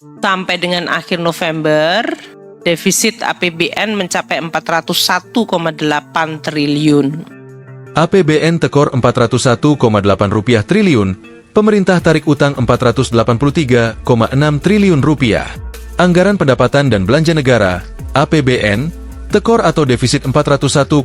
Sampai dengan akhir November, defisit APBN mencapai 401,8 triliun. APBN tekor 401,8 rupiah triliun, pemerintah tarik utang 483,6 triliun rupiah. Anggaran pendapatan dan belanja negara, APBN, tekor atau defisit 401,8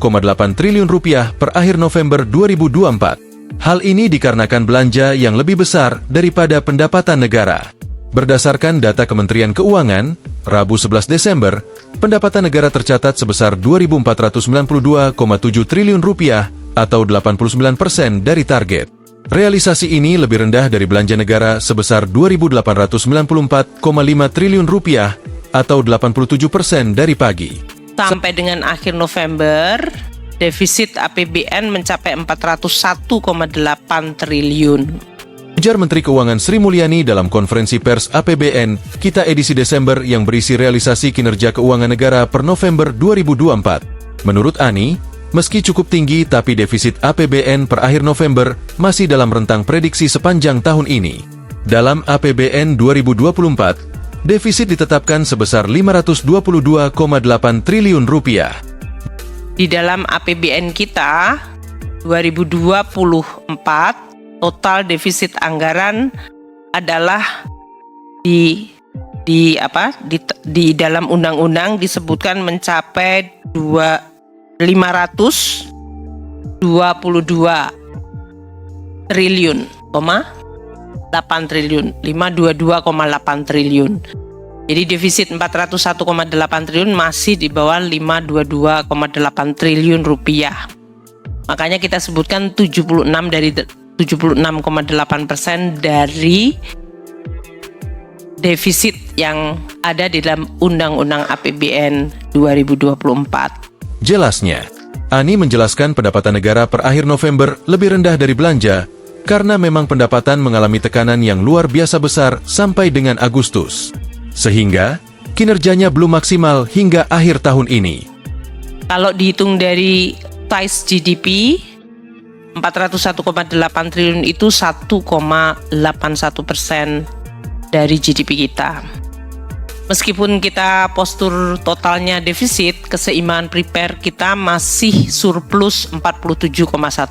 triliun rupiah per akhir November 2024. Hal ini dikarenakan belanja yang lebih besar daripada pendapatan negara. Berdasarkan data Kementerian Keuangan, Rabu 11 Desember, pendapatan negara tercatat sebesar 2.492,7 triliun rupiah atau 89% dari target. Realisasi ini lebih rendah dari belanja negara sebesar 2.894,5 triliun rupiah atau 87% dari pagi. Sampai dengan akhir November, defisit APBN mencapai 401,8 triliun. Ujar Menteri Keuangan Sri Mulyani dalam konferensi pers APBN Kita edisi Desember yang berisi realisasi kinerja keuangan negara per November 2024. Menurut Ani, meski cukup tinggi tapi defisit APBN per akhir November masih dalam rentang prediksi sepanjang tahun ini. Dalam APBN 2024, defisit ditetapkan sebesar 522,8 triliun rupiah. Di dalam APBN kita 2024, total defisit anggaran adalah di dalam undang-undang disebutkan mencapai 522 triliun, 8 triliun, 522,8 triliun. Jadi defisit 401,8 triliun masih di bawah 522,8 triliun rupiah. Makanya kita sebutkan 76,8% dari defisit yang ada di dalam Undang-Undang APBN 2024. Jelasnya, Ani menjelaskan pendapatan negara per akhir November lebih rendah dari belanja karena memang pendapatan mengalami tekanan yang luar biasa besar sampai dengan Agustus. Sehingga, kinerjanya belum maksimal hingga akhir tahun ini. Kalau dihitung dari size GDP, 401,8 triliun itu 1,81% dari GDP kita. Meskipun kita postur totalnya defisit, keseimbangan prepare kita masih surplus 47,1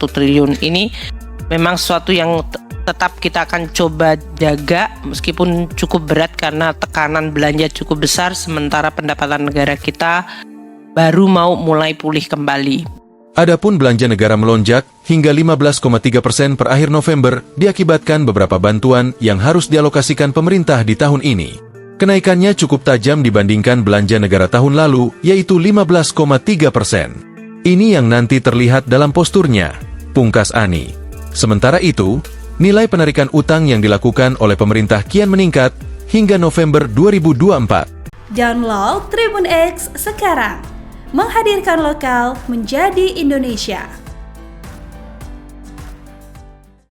triliun. Ini memang sesuatu yang tetap kita akan coba jaga meskipun cukup berat karena tekanan belanja cukup besar sementara pendapatan negara kita baru mau mulai pulih kembali. Adapun belanja negara melonjak hingga 15,3% per akhir November diakibatkan beberapa bantuan yang harus dialokasikan pemerintah di tahun ini. Kenaikannya cukup tajam dibandingkan belanja negara tahun lalu, yaitu 15,3%. Ini yang nanti terlihat dalam posturnya, pungkas Ani. Sementara itu, nilai penarikan utang yang dilakukan oleh pemerintah kian meningkat hingga November 2024. Download Tribun X sekarang. Menghadirkan lokal menjadi Indonesia.